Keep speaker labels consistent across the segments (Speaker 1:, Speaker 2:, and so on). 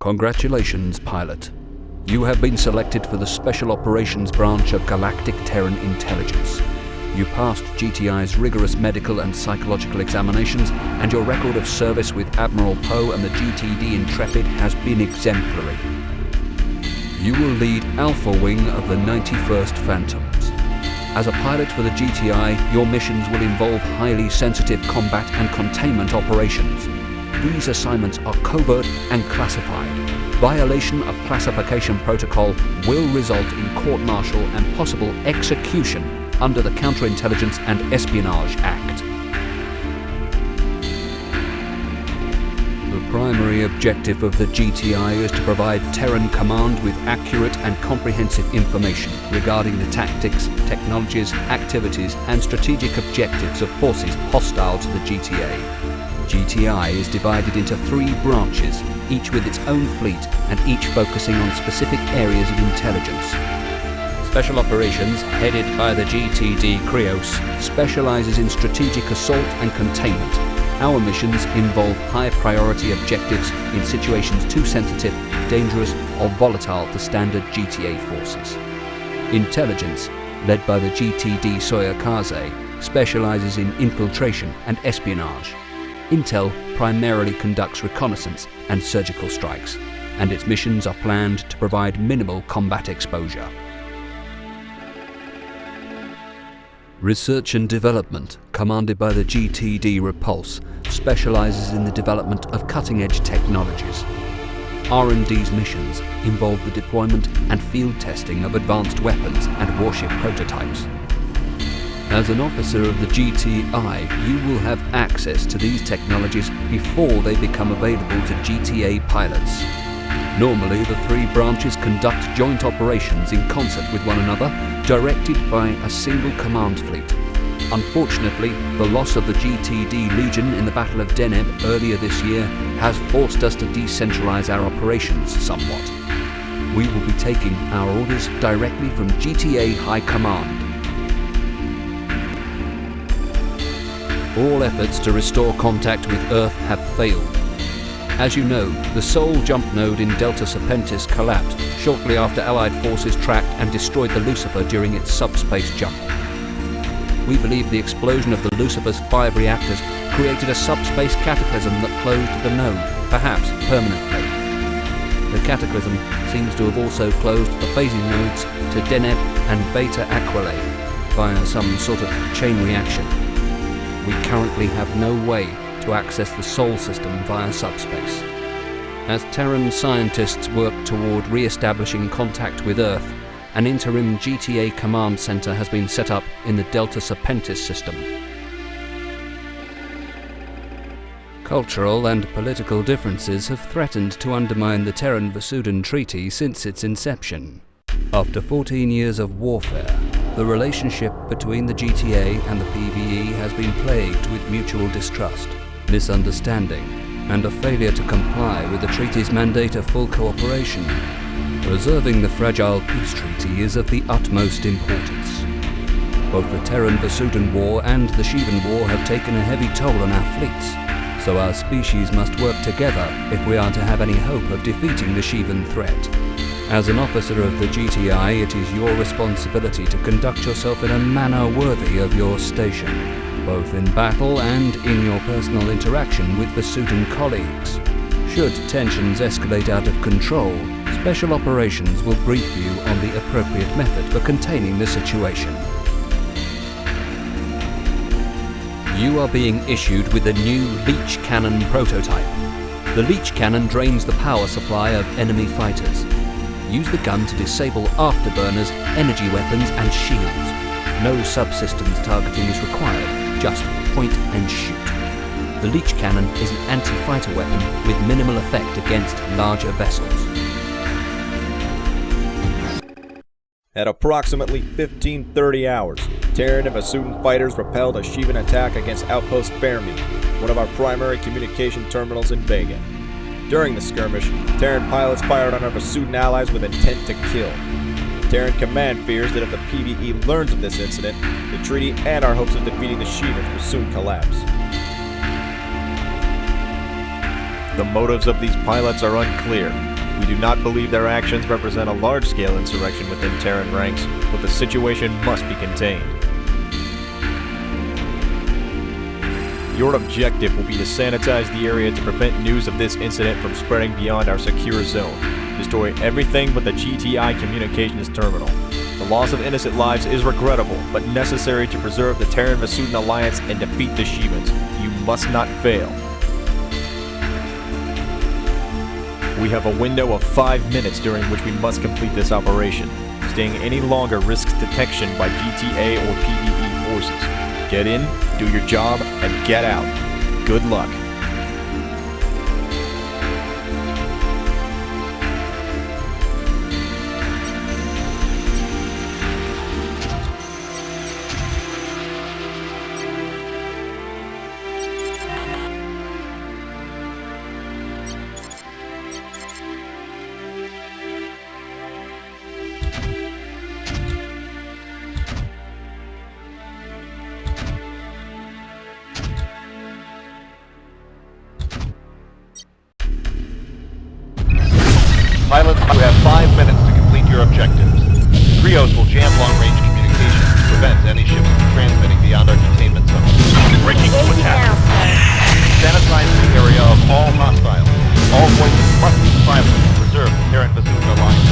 Speaker 1: Congratulations, pilot. You have been selected for the Special Operations Branch of Galactic Terran Intelligence. You passed GTI's rigorous medical and psychological examinations, and your record of service with Admiral Poe and the GTD Intrepid has been exemplary. You will lead Alpha Wing of the 91st Phantoms. As a pilot for the GTI, your missions will involve highly sensitive combat and containment operations. These assignments are covert and classified. Violation of classification protocol will result in court-martial and possible execution under the Counterintelligence and Espionage Act. The primary objective of the GTI is to provide Terran Command with accurate and comprehensive information regarding the tactics, technologies, activities, and strategic objectives of forces hostile to the GTA. GTI is divided into 3 branches, each with its own fleet and each focusing on specific areas of intelligence. Special Operations, headed by the GTD Krios, specializes in strategic assault and containment. Our missions involve high-priority objectives in situations too sensitive, dangerous, or volatile for standard GTA forces. Intelligence, led by the GTD Soyokaze, specializes in infiltration and espionage. Intel primarily conducts reconnaissance and surgical strikes, and its missions are planned to provide minimal combat exposure. Research and Development, commanded by the GTD Repulse, specializes in the development of cutting-edge technologies. R&D's missions involve the deployment and field testing of advanced weapons and warship prototypes. As an officer of the GTI, you will have access to these technologies before they become available to GTA pilots. Normally, the 3 branches conduct joint operations in concert with one another, directed by a single command fleet. Unfortunately, the loss of the GTD Legion in the Battle of Deneb earlier this year has forced us to decentralize our operations somewhat. We will be taking our orders directly from GTA High Command. All efforts to restore contact with Earth have failed. As you know, the Sol jump node in Delta Serpentis collapsed shortly after Allied forces tracked and destroyed the Lucifer during its subspace jump. We believe the explosion of the Lucifer's 5 reactors created a subspace cataclysm that closed the node, perhaps permanently. The cataclysm seems to have also closed the phasing nodes to Deneb and Beta Aquila via some sort of chain reaction. We currently have no way to access the Sol system via subspace. As Terran scientists work toward re-establishing contact with Earth, an interim GTA command center has been set up in the Delta Serpentis system. Cultural and political differences have threatened to undermine the Terran-Vasudan Treaty since its inception. After 14 years of warfare, the relationship between the GTA and the PVE has been plagued with mutual distrust, misunderstanding, and a failure to comply with the treaty's mandate of full cooperation. Preserving the fragile peace treaty is of the utmost importance. Both the Terran-Vasudan War and the Shivan War have taken a heavy toll on our fleets, so our species must work together if we are to have any hope of defeating the Shivan threat. As an officer of the GTI, it is your responsibility to conduct yourself in a manner worthy of your station, both in battle and in your personal interaction with Vasudan colleagues. Should tensions escalate out of control, Special Operations will brief you on the appropriate method for containing the situation. You are being issued with a new leech cannon prototype. The leech cannon drains the power supply of enemy fighters. Use the gun to disable afterburners, energy weapons, and shields. No subsystems targeting is required, just point and shoot. The leech cannon is an anti-fighter weapon with minimal effect against larger vessels.
Speaker 2: At approximately 15:30 hours, Terran and Vasudan fighters repelled a Shivan attack against Outpost Fermi, one of our primary communication terminals in Vega. During the skirmish, Terran pilots fired on our Vasudan allies with intent to kill. Terran Command fears that if the PVE learns of this incident, the treaty and our hopes of defeating the Shivans will soon collapse. The motives of these pilots are unclear, We do not believe their actions represent a large-scale insurrection within Terran ranks, but the situation must be contained. Your objective will be to sanitize the area to prevent news of this incident from spreading beyond our secure zone. Destroy everything but the GTI communications terminal. The loss of innocent lives is regrettable, but necessary to preserve the Terran-Vasudan alliance and defeat the Shivans. You must not fail. We have a window of 5 minutes during which we must complete this operation. Staying any longer risks detection by GTA or PvE forces. Get in, do your job, and get out. Good luck.
Speaker 3: Pilots, you have 5 minutes to complete your objectives. Trios will jam long-range communications to prevent any ships from transmitting beyond our containment zone. Breaking to attack. Sanitize the area of all hostiles. All voices must be silent to preserve the Terran-Vasudan alliance.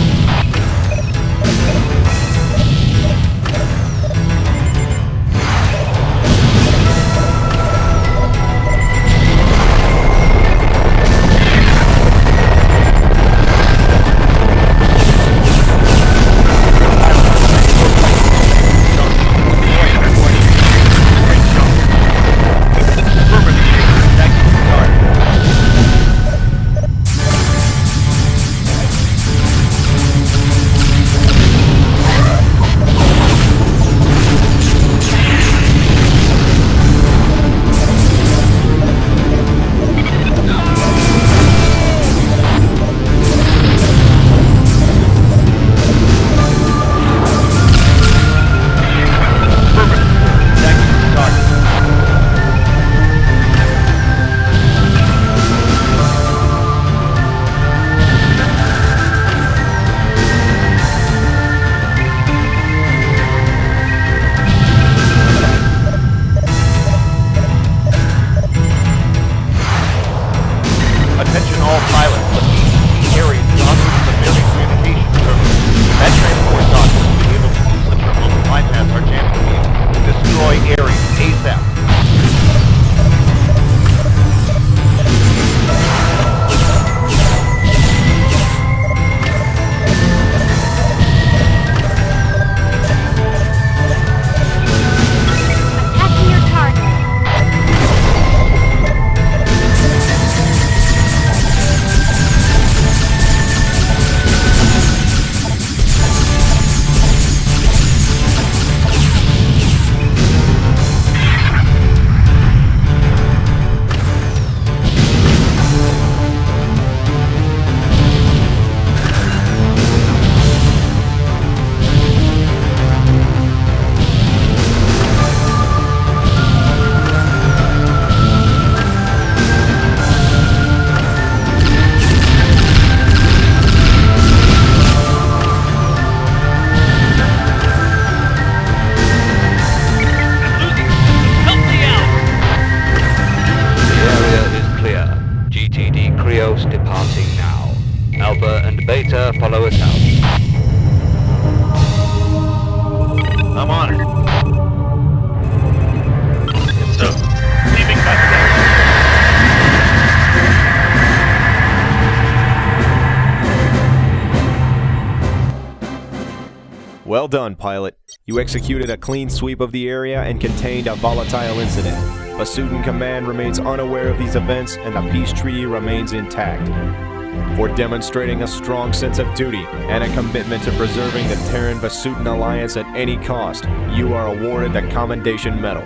Speaker 3: Attention all pilots, the PvP area is on the building communication terminal. That transport dock will be able to use the terminal to bypass our jamming team to destroy areas ASAP.
Speaker 4: Attacking your target.
Speaker 1: Departing now. Alpha and Beta follow us out.
Speaker 3: I'm on it. Yes, sir. Leaving back
Speaker 2: there. Well done, pilot. You executed a clean sweep of the area and contained a volatile incident. Vasudan Command remains unaware of these events and the peace treaty remains intact. For demonstrating a strong sense of duty and a commitment to preserving the Terran-Vasudan alliance at any cost, you are awarded the Commendation Medal.